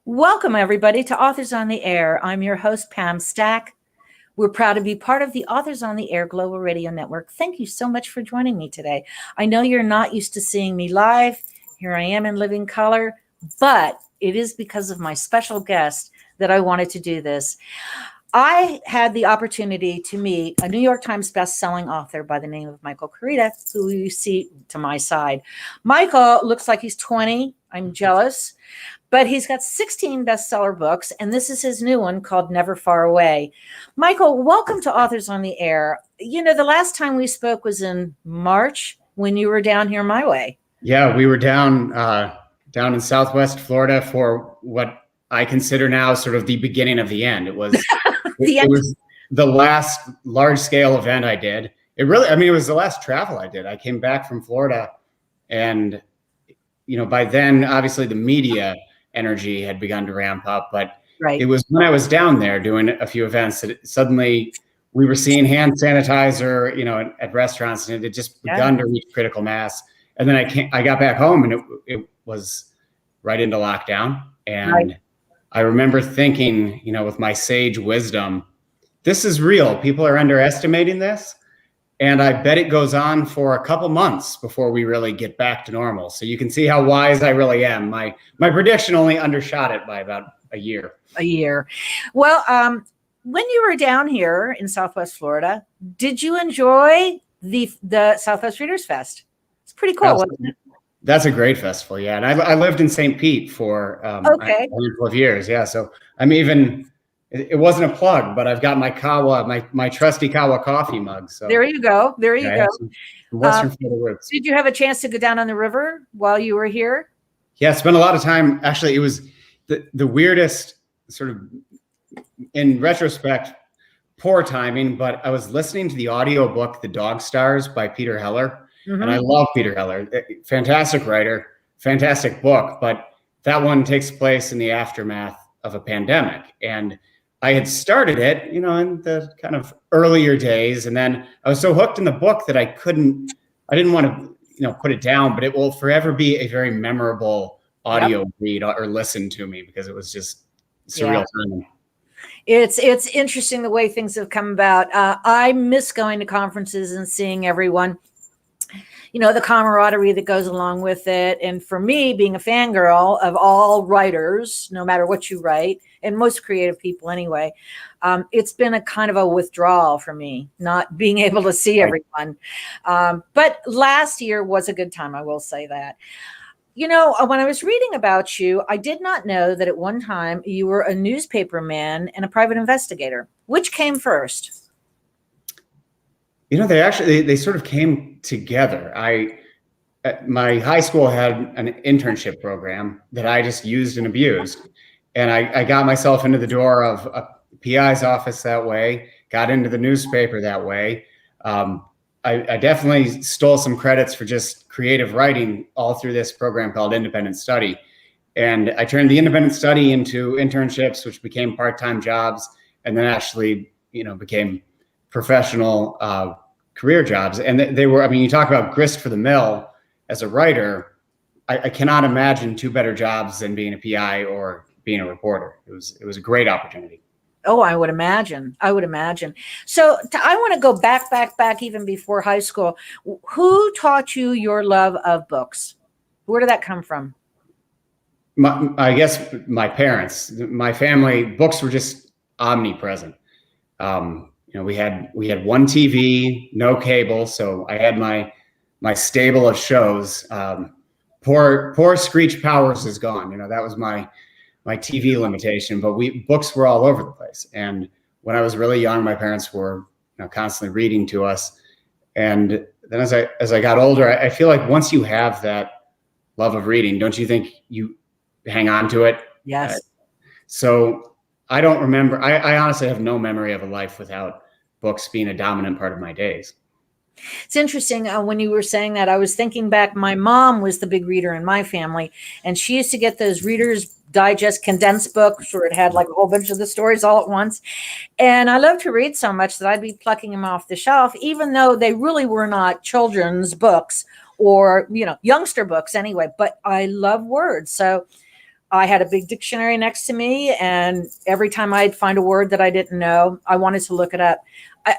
Welcome, everybody, to Authors on the Air. I'm your host, Pam Stack. We're proud to be part of the Authors on the Air Global Radio Network. Thank you so much for joining me today. I know you're not used to seeing me live. Here I am in living color, but it is because of my special guest that I wanted to do this. I had the opportunity to meet a New York Times best-selling author by the name of Michael Koryta, who you see to my side. Michael looks like he's 20. I'm jealous. But he's got 16 bestseller books, and this is his new one called Never Far Away. Michael, welcome to Authors on the Air. You know, the last time we spoke was in March when you were down here my way. Yeah, we were down in Southwest Florida for what I consider now sort of the beginning of the end. It was it was the last large-scale event I did. It was the last travel I did. I came back from Florida, and by then, obviously, the media energy had begun to ramp up, but It was when I was down there doing a few events that suddenly we were seeing hand sanitizer, at restaurants, and it had just begun to reach critical mass. And then I got back home, and it was right into lockdown. And I remember thinking, with my sage wisdom, this is real. People are underestimating this. And I bet it goes on for a couple months before we really get back to normal. So you can see how wise I really am. My prediction only undershot it by about a year. Well, when you were down here in Southwest Florida, did you enjoy the Southwest Readers Fest? It's pretty cool, wasn't it? That's a great festival, yeah. And I lived in St. Pete for a handful of years, yeah. So I'm even... It wasn't a plug, but I've got my Kawa, my trusty Kawa coffee mug. So there you go. Western Florida roots. Did you have a chance to go down on the river while you were here? Yeah, spent a lot of time. Actually, it was the weirdest sort of, in retrospect, poor timing. But I was listening to the audio book, The Dog Stars by Peter Heller. Mm-hmm. And I love Peter Heller. Fantastic writer, fantastic book. But that one takes place in the aftermath of a pandemic. And I had started it, in the kind of earlier days. And then I was so hooked in the book that I didn't want to, put it down, but it will forever be a very memorable audio read or listen to me because it was just surreal timing. It's interesting the way things have come about. I miss going to conferences and seeing everyone, the camaraderie that goes along with it. And for me, being a fangirl of all writers, no matter what you write, and most creative people anyway, it's been a kind of a withdrawal for me, not being able to see everyone. But last year was a good time, I will say that. When I was reading about you, I did not know that at one time you were a newspaperman and a private investigator. Which came first? They sort of came together. My high school had an internship program that I just used and abused. And I got myself into the door of a PI's office that way, got into the newspaper that way. I definitely stole some credits for just creative writing all through this program called Independent Study. And I turned the Independent Study into internships, which became part-time jobs, and then actually, became professional career jobs. And they were, you talk about grist for the mill as a writer. I cannot imagine two better jobs than being a PI or being a reporter. It was a great opportunity. Oh, I would imagine. So I want to go back even before high school. Who taught you your love of books? Where did that come from? I guess my parents, my family. Books were just omnipresent. We had one TV, no cable, so I had my stable of shows. Poor Screech Powers is gone. That was my TV limitation, but books were all over the place. And when I was really young, my parents were constantly reading to us. And then as I got older, I feel like once you have that love of reading, don't you think you hang on to it? Yes. So I don't remember. I honestly have no memory of a life without books being a dominant part of my days. It's interesting when you were saying that, I was thinking back, my mom was the big reader in my family, and she used to get those Reader's Digest condensed books where it had like a whole bunch of the stories all at once. And I loved to read so much that I'd be plucking them off the shelf, even though they really were not children's books or, youngster books anyway, but I love words. So I had a big dictionary next to me, and every time I'd find a word that I didn't know, I wanted to look it up.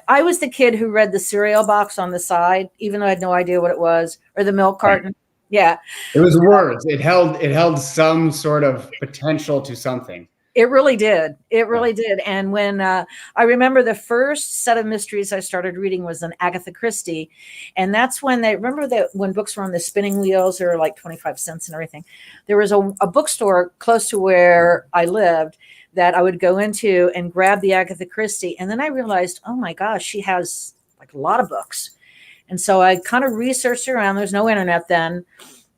I was the kid who read the cereal box on the side, even though I had no idea what it was, or the milk carton. Yeah. It was words. It held some sort of potential to something. It really did. It really did. And when I remember the first set of mysteries I started reading was an Agatha Christie. And that's when remember that when books were on the spinning wheels, they were like 25 cents and everything. There was a bookstore close to where I lived that I would go into and grab the Agatha Christie. And then I realized, oh my gosh, she has like a lot of books. And so I kind of researched around. There's no internet then.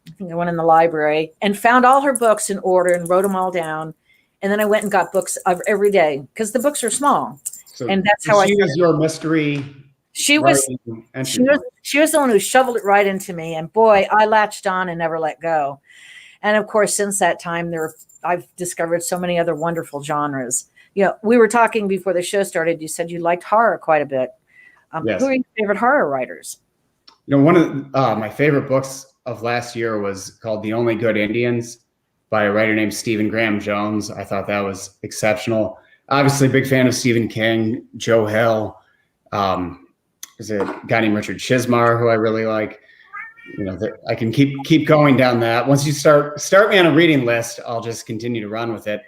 I think I went in the library and found all her books in order and wrote them all down. And then I went and got books of every day because the books are small. So and that's how she was your mystery. She was the one who shoveled it right into me. And boy, I latched on and never let go. And of course, since that time, I've discovered so many other wonderful genres. You know, we were talking before the show started. You said you liked horror quite a bit. Yes. Who are your favorite horror writers? You know, one of my favorite books of last year was called The Only Good Indians by a writer named Stephen Graham Jones. I thought that was exceptional. Obviously, big fan of Stephen King, Joe Hill. There's a guy named Richard Chizmar who I really like. You know, I can keep going down that. Once you start me on a reading list, I'll just continue to run with it.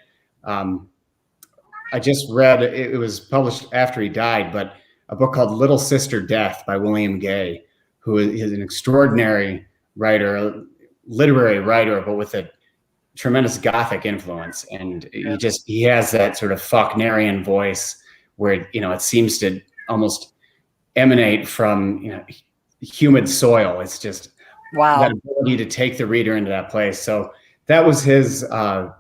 I just read, it was published after he died, but a book called Little Sister Death by William Gay, who is an extraordinary writer, a literary writer, but with a tremendous Gothic influence. And he has that sort of Faulknerian voice where, you know, it seems to almost emanate from, you know, humid soil. It's just that ability to take the reader into that place. So that was his, I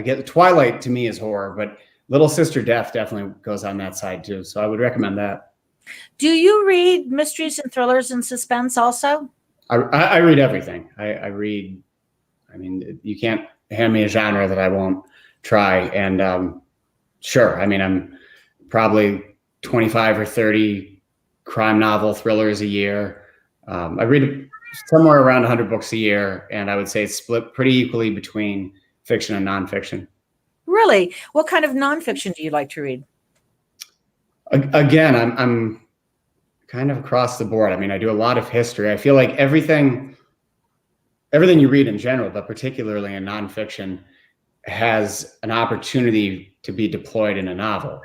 get Twilight to me is horror, but Little Sister Death definitely goes on that side too. So I would recommend that. Do you read mysteries and thrillers and suspense also? I read everything. I read, I mean, you can't hand me a genre that I won't try. And sure, I mean, I'm probably 25 or 30 crime novel thrillers a year. I read somewhere around 100 books a year, and I would say it's split pretty equally between fiction and nonfiction. Really? What kind of nonfiction do you like to read? Again, I'm kind of across the board. I mean, I do a lot of history. I feel like everything you read in general, but particularly in nonfiction, has an opportunity to be deployed in a novel.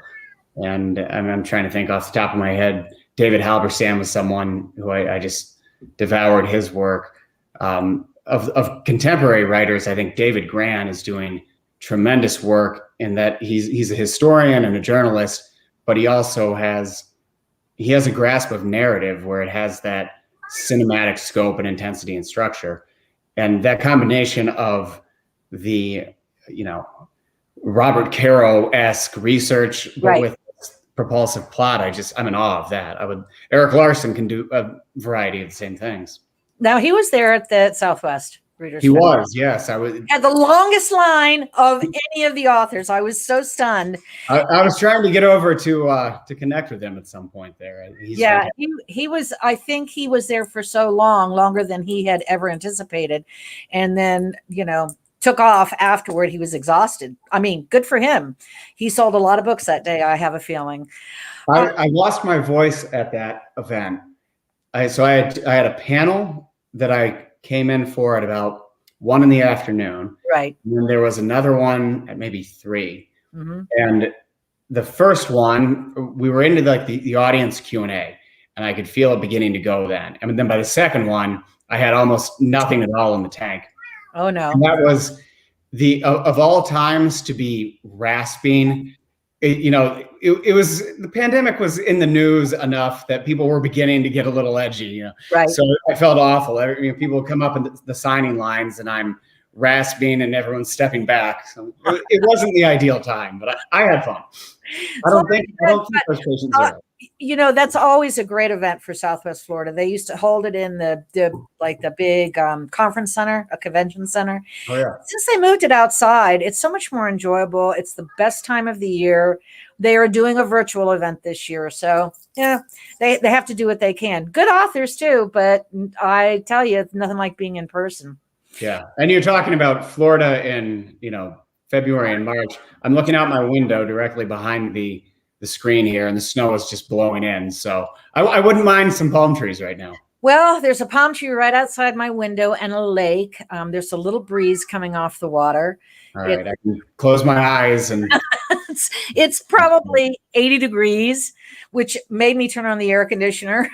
And I'm trying to think off the top of my head. David Halberstam was someone who I just devoured his work. Of contemporary writers, I think David Grann is doing tremendous work in that he's a historian and a journalist, but he also has a grasp of narrative where it has that cinematic scope and intensity and structure. And that combination of the, you know, Robert Caro-esque research, but with propulsive plot, I'm in awe of that. Eric Larson can do a variety of the same things. Now, he was there at the Southwest Readers. He was, yes. I was had the longest line of any of the authors. I was so stunned. I was trying to get over to connect with him at some point there. He was. I think he was there for so long, longer than he had ever anticipated, and then, you know, took off afterward. He was exhausted. I mean, good for him. He sold a lot of books that day, I have a feeling. I lost my voice at that event. I had a panel that I came in for at about 1 p.m. Right. And then there was another one at maybe 3. Mm-hmm. And the first one, we were into like the audience Q&A, and I could feel it beginning to go then. And then by the second one, I had almost nothing at all in the tank. Oh no. And that was of all times to be rasping. It was, the pandemic was in the news enough that people were beginning to get a little edgy, you know. Right. So I felt awful. People would come up in the signing lines and I'm rasping and everyone's stepping back. So it wasn't the ideal time, but I had fun. I don't think frustrations are. You know, that's always a great event for Southwest Florida. They used to hold it in the big conference center, a convention center. Oh yeah. Since they moved it outside, it's so much more enjoyable. It's the best time of the year. They are doing a virtual event this year. So yeah, they have to do what they can. Good authors too, but I tell you, it's nothing like being in person. Yeah. And you're talking about Florida in, February and March. I'm looking out my window directly behind the screen here, and the snow is just blowing in. So I wouldn't mind some palm trees right now. Well, there's a palm tree right outside my window and a lake. There's a little breeze coming off the water. All right. I can close my eyes and it's probably 80 degrees, which made me turn on the air conditioner.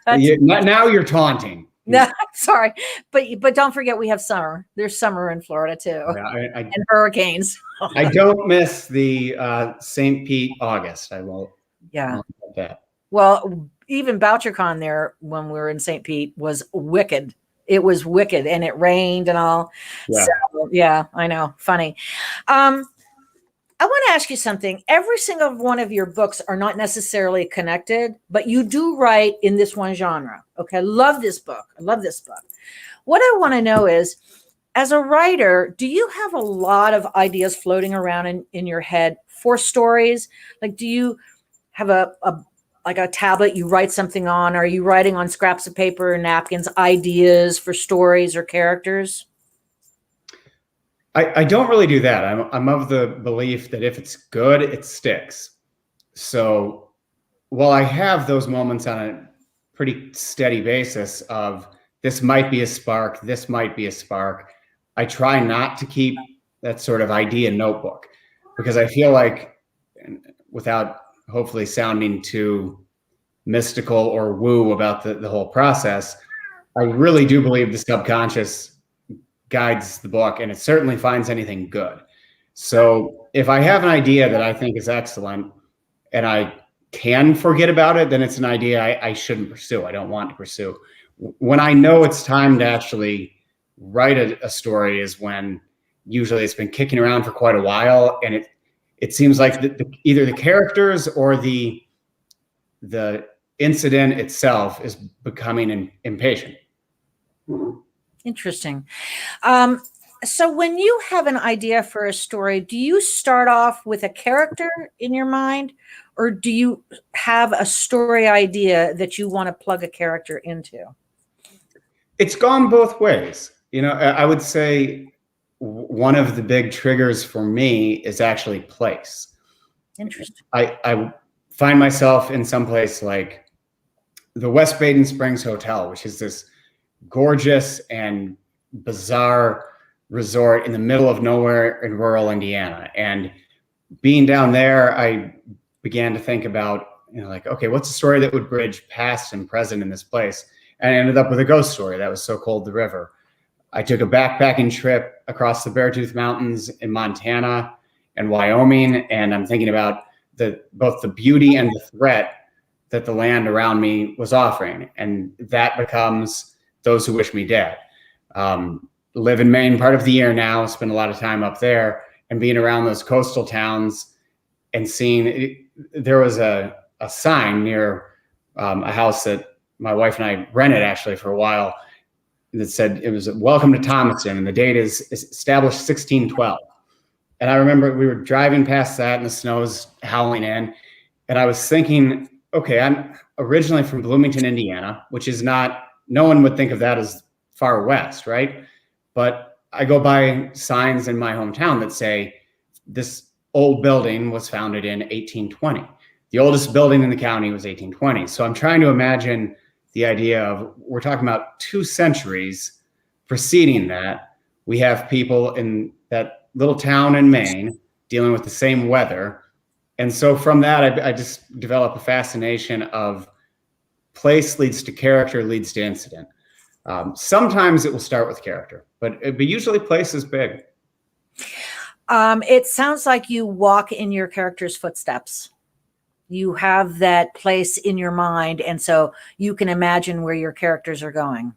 now you're taunting. No, sorry, but don't forget we have summer. There's summer in Florida too, and hurricanes. I don't miss the St. Pete August. I won't. Yeah. That. Well, even BoucherCon there when we were in St. Pete was wicked. It was wicked, and it rained and all. Yeah. So yeah, I know. Funny. I want to ask you something. Every single one of your books are not necessarily connected, but you do write in this one genre. Okay. I love this book. What I want to know is, as a writer, do you have a lot of ideas floating around in your head for stories? Like, do you have a tablet you write something on? Are you writing on scraps of paper and napkins, ideas for stories or characters? I don't really do that. I'm of the belief that if it's good, it sticks. So while I have those moments on a pretty steady basis of this might be a spark, this might be a spark, I try not to keep that sort of idea notebook, because I feel like, without hopefully sounding too mystical or woo about the whole process, I really do believe the subconscious guides the book, and it certainly finds anything good. So if I have an idea that I think is excellent and I can forget about it, then it's an idea I shouldn't pursue. I don't want to pursue. When I know it's time to actually write a story is when usually it's been kicking around for quite a while, and it seems like either the characters or the incident itself is becoming impatient. Interesting. So when you have an idea for a story, do you start off with a character in your mind, or do you have a story idea that you want to plug a character into? It's gone both ways. I would say one of the big triggers for me is actually place. Interesting. I find myself in some place like the West Baden Springs Hotel, which is this gorgeous and bizarre resort in the middle of nowhere in rural Indiana. And being down there, I began to think about, okay, what's a story that would bridge past and present in this place? And I ended up with a ghost story that was So Cold the River. I took a backpacking trip across the Beartooth Mountains in Montana and Wyoming, and I'm thinking about both the beauty and the threat that the land around me was offering. And that becomes Those Who Wish Me Dead. Live in Maine part of the year now, spend a lot of time up there, and being around those coastal towns and seeing there was a sign near a house that my wife and I rented actually for a while that said it was "Welcome to Thomaston," and the date is established 1612. And I remember we were driving past that and the snow's howling in, and I was thinking, okay, I'm originally from Bloomington, Indiana, which is not, no one would think of that as far west, right? But I go by signs in my hometown that say this old building was founded in 1820. The oldest building in the county was 1820. So I'm trying to imagine the idea of, we're talking about 2 centuries preceding that. We have people in that little town in Maine dealing with the same weather. And so from that, I just develop a fascination of place leads to character, leads to incident. Sometimes it will start with character, but usually place is big. It sounds like you walk in your character's footsteps. You have that place in your mind, and so you can imagine where your characters are going.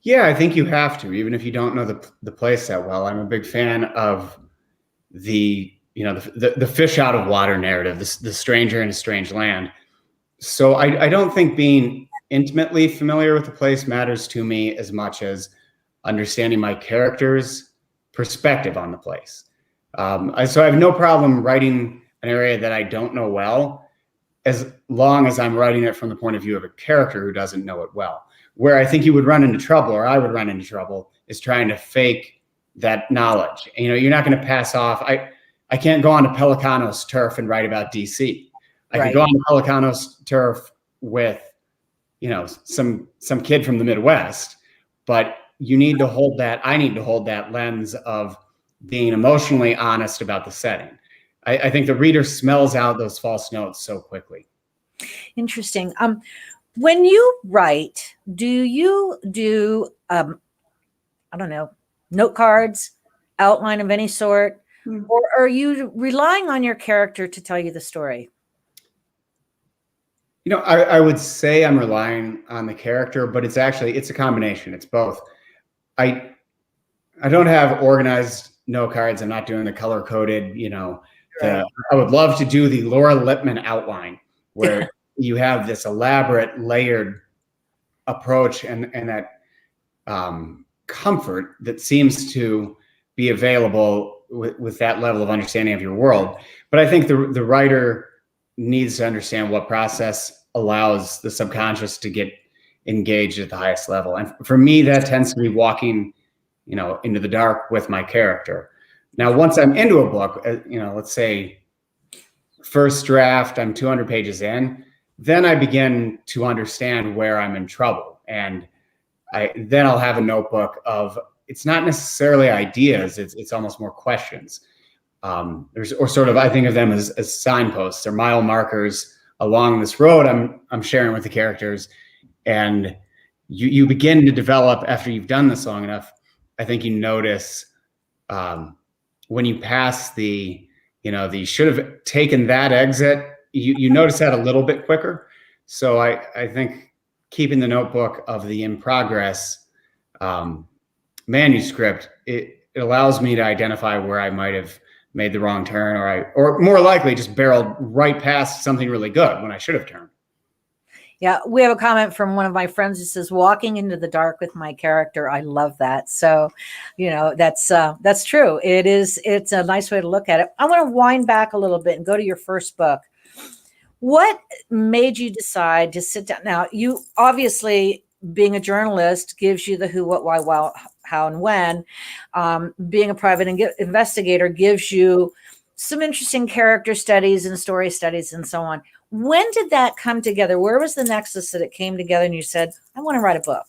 Yeah, I think you have to, even if you don't know the place that well. I'm a big fan of the fish out of water narrative, the stranger in a strange land. So I don't think being intimately familiar with the place matters to me as much as understanding my character's perspective on the place. So I have no problem writing an area that I don't know well, as long as I'm writing it from the point of view of a character who doesn't know it well. Where I think you would run into trouble, or I would run into trouble, is trying to fake that knowledge. You know, you're not going to pass off. I can't go on to Pelicanos turf and write about DC. I could go on to Pelicanos turf with, you know, some kid from the Midwest, but you need to hold that. I need to hold that lens of being emotionally honest about the setting. I think the reader smells out those false notes so quickly. Interesting. When you write, do you do, I don't know, note cards, outline of any sort, or are you relying on your character to tell you the story? You know, I would say I'm relying on the character, but it's a combination. It's both. I don't have organized note cards. I'm not doing the color coded, you know. I would love to do the Laura Lippman outline where you have this elaborate layered approach and that comfort that seems to be available with that level of understanding of your world. But I think the writer needs to understand what process allows the subconscious to get engaged at the highest level. And for me, that tends to be walking, you know, into the dark with my character. Now, once I'm into a book, you know, let's say first draft, I'm 200 pages in, then I begin to understand where I'm in trouble. And then I'll have a notebook of, it's not necessarily ideas, it's almost more questions. Or sort of, I think of them as signposts or mile markers along this road I'm sharing with the characters. And you begin to develop, after you've done this long enough, I think you notice when you pass the should have taken that exit, you notice that a little bit quicker. So I think keeping the notebook of the in progress manuscript, it allows me to identify where I might have made the wrong turn, or more likely just barreled right past something really good when I should have turned. Yeah, we have a comment from one of my friends who says, walking into the dark with my character. I love that. So, you know, that's true. It's a nice way to look at it. I want to wind back a little bit and go to your first book. What made you decide to sit down? Now, you obviously, being a journalist gives you the who, what, why, how, and when. Being a private investigator gives you some interesting character studies and story studies and so on. When did that come together? Where was the nexus that it came together and you said, I want to write a book?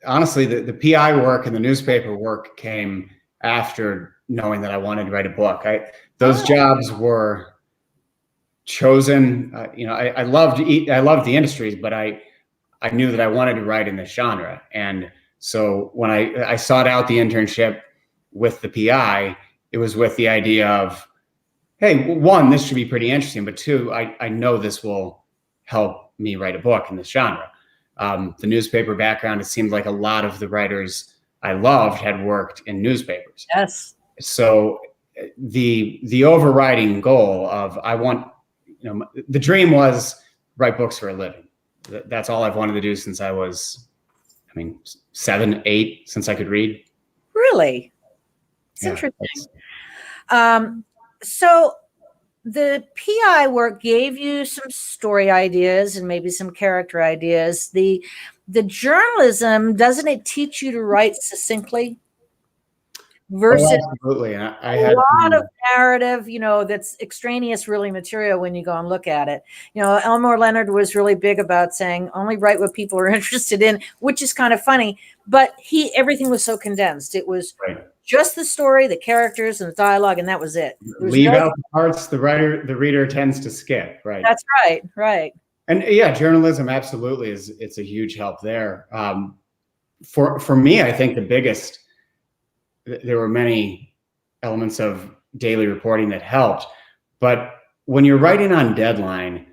Honestly, the PI work and the newspaper work came after knowing that I wanted to write a book. Those jobs were chosen. You know, I loved the industries, but I knew that I wanted to write in this genre. And so when I sought out the internship with the PI, it was with the idea of, hey, one, this should be pretty interesting, but two, I know this will help me write a book in this genre. The newspaper background, it seemed like a lot of the writers I loved had worked in newspapers. Yes. So the overriding goal of the dream was write books for a living. That's all I've wanted to do since I was, 7, 8, since I could read. Really? It's interesting. So the PI work gave you some story ideas and maybe some character ideas. The journalism, doesn't it teach you to write succinctly? Versus absolutely. I had a lot of narrative, you know, that's extraneous really material when you go and look at it. You know, Elmore Leonard was really big about saying only write what people are interested in, which is kind of funny, but everything was so condensed. It was just the story, the characters, and the dialogue, and that was it. Leave out the parts the reader tends to skip, right? That's right. And yeah, journalism absolutely it's a huge help there. For me, I think the biggest, there were many elements of daily reporting that helped, but when you're writing on deadline,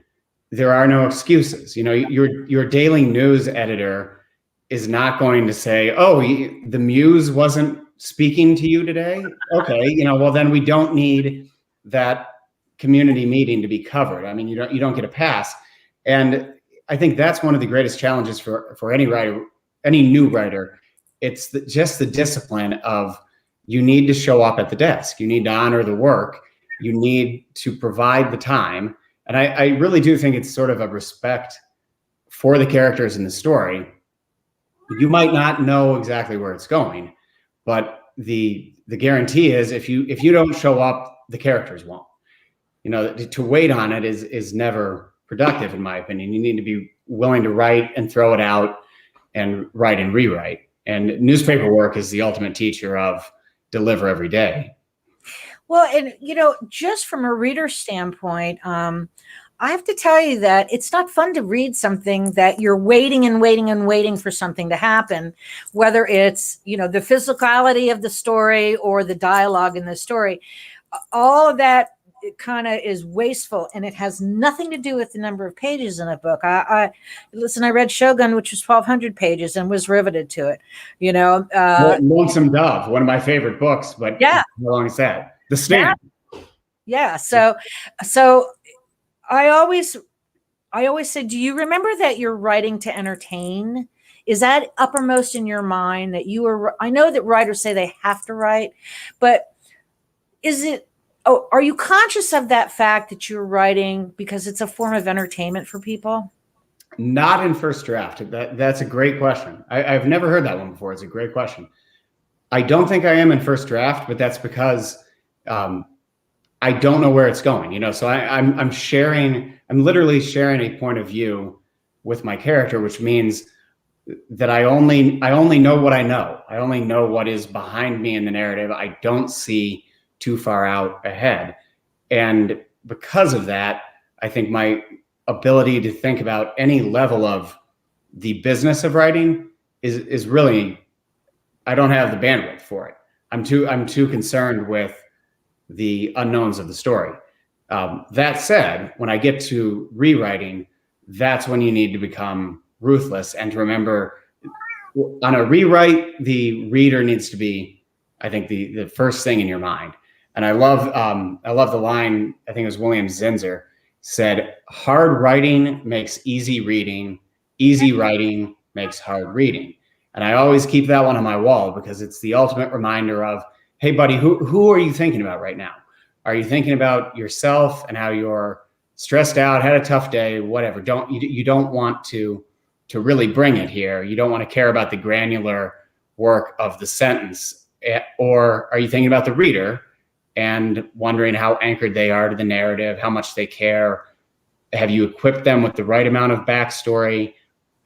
there are no excuses. You know, your daily news editor is not going to say, oh, the Muse wasn't speaking to you today. Okay, you know, well then we don't need that community meeting to be covered. I mean, you don't get a pass. And I think that's one of the greatest challenges for any writer, any new writer. It's just the discipline of, you need to show up at the desk. You need to honor the work. You need to provide the time. And I really do think it's sort of a respect for the characters in the story, you might not know exactly where it's going, but the guarantee is if you don't show up, the characters won't. You know, to wait on it is never productive, in my opinion. You need to be willing to write and throw it out and write and rewrite. And newspaper work is the ultimate teacher of deliver every day. Well, and just from a reader standpoint, I have to tell you that it's not fun to read something that you're waiting and waiting and waiting for something to happen, whether it's, the physicality of the story or the dialogue in the story. All of that, it kind of is wasteful, and it has nothing to do with the number of pages in a book. I read Shogun, which was 1,200 pages, and was riveted to it. Lonesome Dove, one of my favorite books, but yeah, how long is that? The Stand. Yeah. So I always say, do you remember that you're writing to entertain? Is that uppermost in your mind that I know that writers say they have to write, but are you conscious of that fact that you're writing because it's a form of entertainment for people? Not in first draft. That's a great question. I've never heard that one before. It's a great question. I don't think I am in first draft, but that's because I don't know where it's going. So I'm literally sharing a point of view with my character, which means that I only know what I know. I only know what is behind me in the narrative. I don't see too far out ahead. And because of that, I think my ability to think about any level of the business of writing is really, I don't have the bandwidth for it. I'm too concerned with the unknowns of the story. That said, when I get to rewriting, that's when you need to become ruthless and to remember, on a rewrite, the reader needs to be, I think, the first thing in your mind. And I love the line, I think it was William Zinsser said, hard writing makes easy reading, easy writing makes hard reading. And I always keep that one on my wall because it's the ultimate reminder of, hey buddy, who are you thinking about right now? Are you thinking about yourself and how you're stressed out, had a tough day, whatever? You don't want to really bring it here. You don't want to care about the granular work of the sentence. Or are you thinking about the reader and wondering how anchored they are to the narrative, how much they care? Have you equipped them with the right amount of backstory?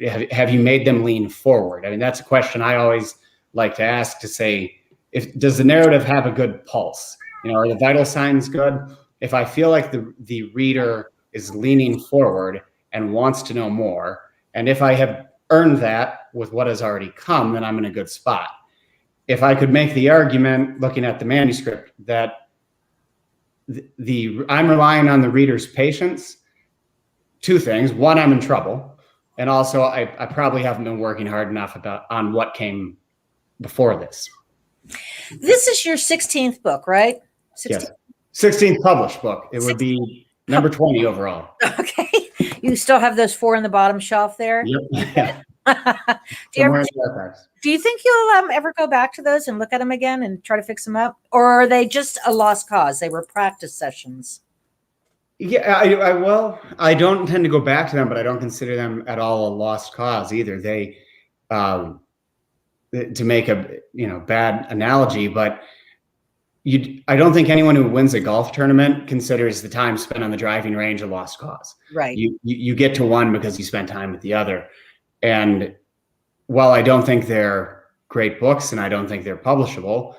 Have you made them lean forward? I mean, that's a question I always like to ask, to say, does the narrative have a good pulse? Are the vital signs good? If I feel like the reader is leaning forward and wants to know more, and if I have earned that with what has already come, then I'm in a good spot. If I could make the argument, looking at the manuscript, that I'm relying on the reader's patience, two things. One, I'm in trouble. And also, I probably haven't been working hard enough on what came before this. This is your 16th book, right? 16th? Yes. 16th published book. It would be number 20 overall. Okay. You still have those 4 in the bottom shelf there? Yep. Do you think you'll ever go back to those and look at them again and try to fix them up? Or are they just a lost cause? They were practice sessions. Yeah, I don't intend to go back to them, but I don't consider them at all a lost cause either. They, to make a bad analogy, but I don't think anyone who wins a golf tournament considers the time spent on the driving range a lost cause. Right. You get to one because you spent time with the other. And while I don't think they're great books and I don't think they're publishable,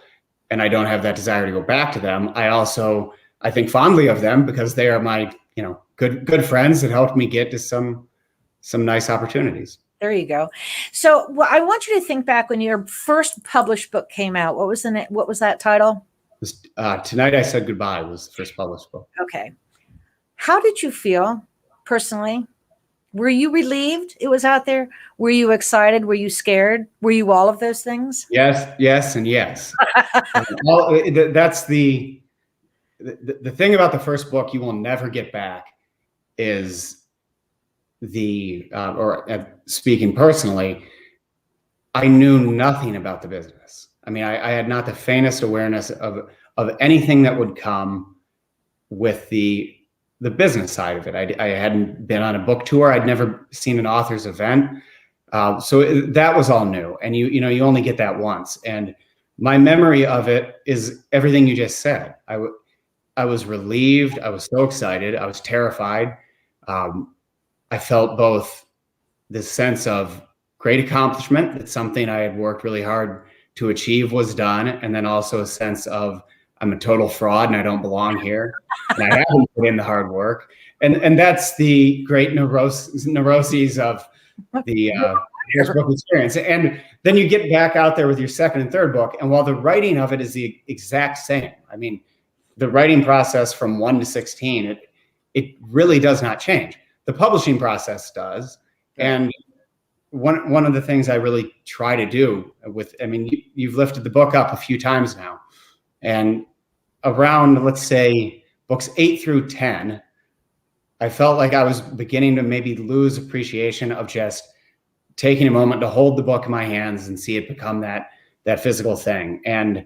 and I don't have that desire to go back to them, I think fondly of them because they are my, good friends that helped me get to some nice opportunities. There you go. So I want you to think back when your first published book came out. What was that title? Tonight I Said Goodbye was the first published book. Okay. How did you feel personally? Were you relieved it was out there? Were you excited? Were you scared? Were you all of those things? Yes, and yes. That's the thing about the first book you will never get back is speaking personally, I knew nothing about the business. I mean, I had not the faintest awareness of anything that would come with the the business side of it. I hadn't been on a book tour. I'd never seen an author's event. That was all new. And you only get that once. And my memory of it is everything you just said. I was relieved. I was so excited. I was terrified. I felt both this sense of great accomplishment, that something I had worked really hard to achieve was done. And then also a sense of I'm a total fraud and I don't belong here. And I haven't put in the hard work. And that's the great neuroses of the first book experience. And then you get back out there with your second and third book. And while the writing of it is the exact same, I mean, the writing process from 1 to 16, it really does not change. The publishing process does. And one of the things I really try to do you've lifted the book up a few times now, and around, let's say, books 8 through 10, I felt like I was beginning to maybe lose appreciation of just taking a moment to hold the book in my hands and see it become that physical thing. And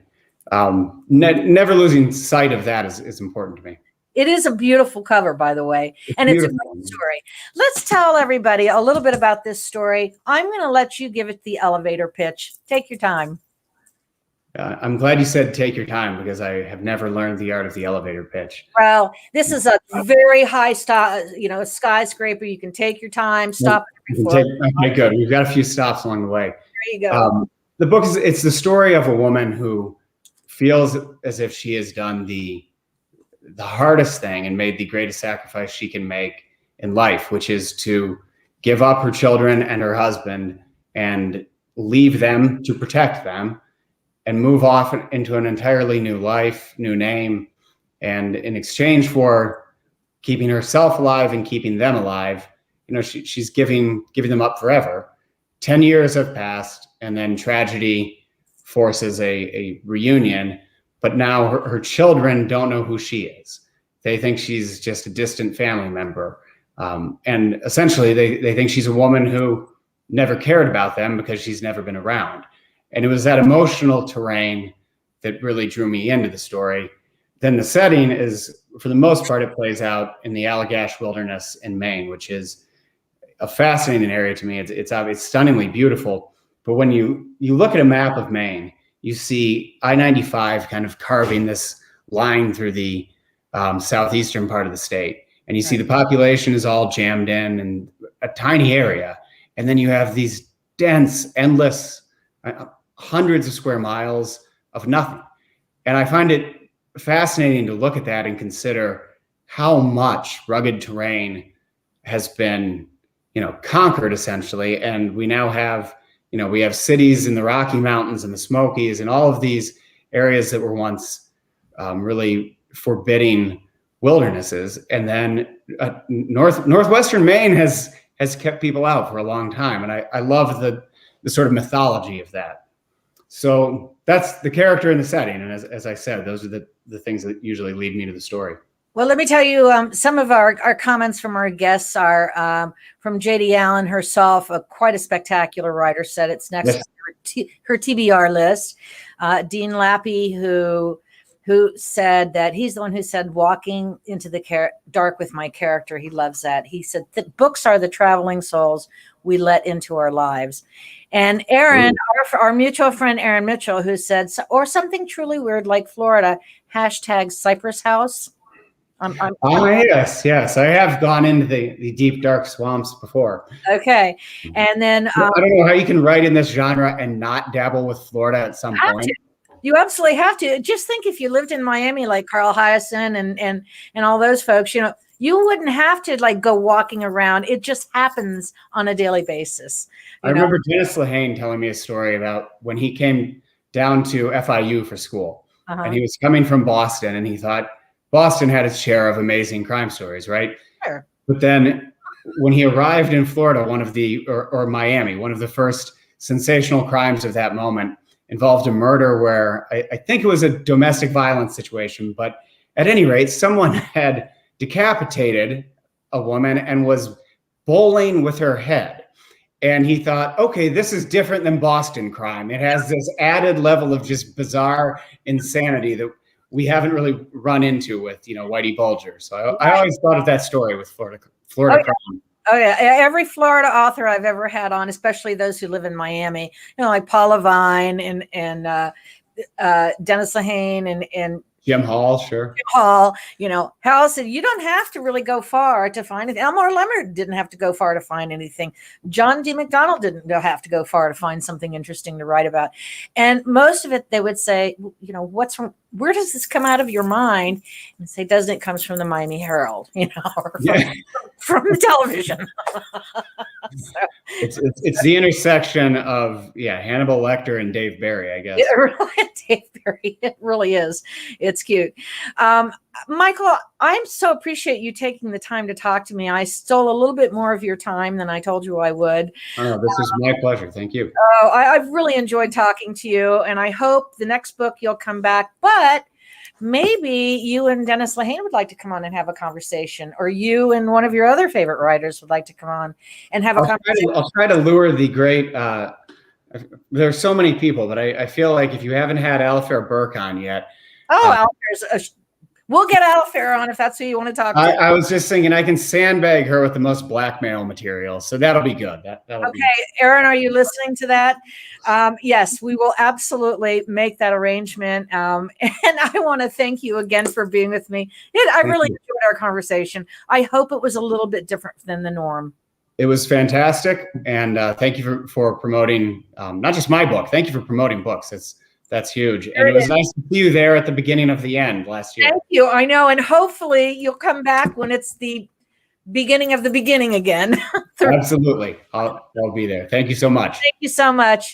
never losing sight of that is important to me. It is a beautiful cover, by the way, and it's a great story. Let's tell everybody a little bit about this story. I'm going to let you give it the elevator pitch. Take your time. I'm glad you said take your time, because I have never learned the art of the elevator pitch. Well, this is a very high skyscraper. You can take your time, stop. Okay, good. We've got a few stops along the way. There you go. The book it's the story of a woman who feels as if she has done the hardest thing and made the greatest sacrifice she can make in life, which is to give up her children and her husband and leave them to protect them and move off into an entirely new life, new name. And in exchange for keeping herself alive and keeping them alive, she's giving them up forever. 10 years have passed, and then tragedy forces a reunion. But now her children don't know who she is. They think she's just a distant family member. And essentially, they think she's a woman who never cared about them because she's never been around. And it was that emotional terrain that really drew me into the story. Then the setting is, for the most part, it plays out in the Allagash Wilderness in Maine, which is a fascinating area to me. It's stunningly beautiful. But when you look at a map of Maine, you see I-95 kind of carving this line through the southeastern part of the state. And you see the population is all jammed in a tiny area. And then you have these dense, endless, hundreds of square miles of nothing. And I find it fascinating to look at that and consider how much rugged terrain has been, conquered essentially. And we now have, we have cities in the Rocky Mountains and the Smokies and all of these areas that were once really forbidding wildernesses. And then northwestern Maine has kept people out for a long time. And I love the sort of mythology of that. So that's the character and the setting. And as I said, those are the things that usually lead me to the story. Well, let me tell you, some of our comments from our guests are from J.D. Allen herself, quite a spectacular writer, said it's next to her TBR list. Dean Lappy, who said that he's the one who said walking into the dark with my character. He loves that. He said that books are the traveling souls we let into our lives. And Aaron, our mutual friend, Aaron Mitchell, who said, or something truly weird like Florida, #Cypress House. Yes. I have gone into the deep, dark swamps before. Okay. And then I don't know how you can write in this genre and not dabble with Florida at some point. You absolutely have to. Just think if you lived in Miami like Carl Hyacin and all those folks, you wouldn't have to go walking around. It just happens on a daily basis. I remember Dennis Lehane telling me a story about when he came down to FIU for school. And he was coming from Boston, and he thought Boston had its share of amazing crime stories, right? Sure. But then when he arrived in Florida, or Miami, one of the first sensational crimes of that moment involved a murder where I think it was a domestic violence situation, but at any rate, someone had decapitated a woman and was bowling with her head. And he thought, okay, this is different than Boston crime. It has this added level of just bizarre insanity that we haven't really run into with, Whitey Bulger. So I always thought of that story with Florida Crown. Oh yeah, every Florida author I've ever had on, especially those who live in Miami, like Paula Vine and Dennis Lehane and Jim Hall, sure. Jim Hall, Hal said you don't have to really go far to find it. Elmore Leonard didn't have to go far to find anything. John D. McDonald didn't have to go far to find something interesting to write about. And most of it, they would say, where does this come out of your mind? And say, doesn't it comes from the Miami Herald, or from the television. So, it's the intersection of Hannibal Lecter and Dave Barry, I guess. Dave Barry, it really is. It's cute. Michael, I so appreciate you taking the time to talk to me. I stole a little bit more of your time than I told you I would. Oh, this is my pleasure. Thank you. I've really enjoyed talking to you, and I hope the next book you'll come back, but maybe you and Dennis Lehane would like to come on and have a conversation, or you and one of your other favorite writers would like to come on and have a conversation. I'll try to lure the great, there's so many people, but I feel like if you haven't had Alifair Burke on yet. Alifair's we'll get Alifair on if that's who you want to talk to. I was just thinking I can sandbag her with the most blackmail material, so that'll be good. That'll be good. Erin, are you listening to that? Yes, we will absolutely make that arrangement. And I want to thank you again for being with me. I really enjoyed our conversation. I hope it was a little bit different than the norm. It was fantastic, and thank you for promoting not just my book. Thank you for promoting books. That's huge. And it was nice to see you there at the beginning of the end last year. Thank you. I know. And hopefully you'll come back when it's the beginning of the beginning again. Absolutely. I'll be there. Thank you so much. Thank you so much.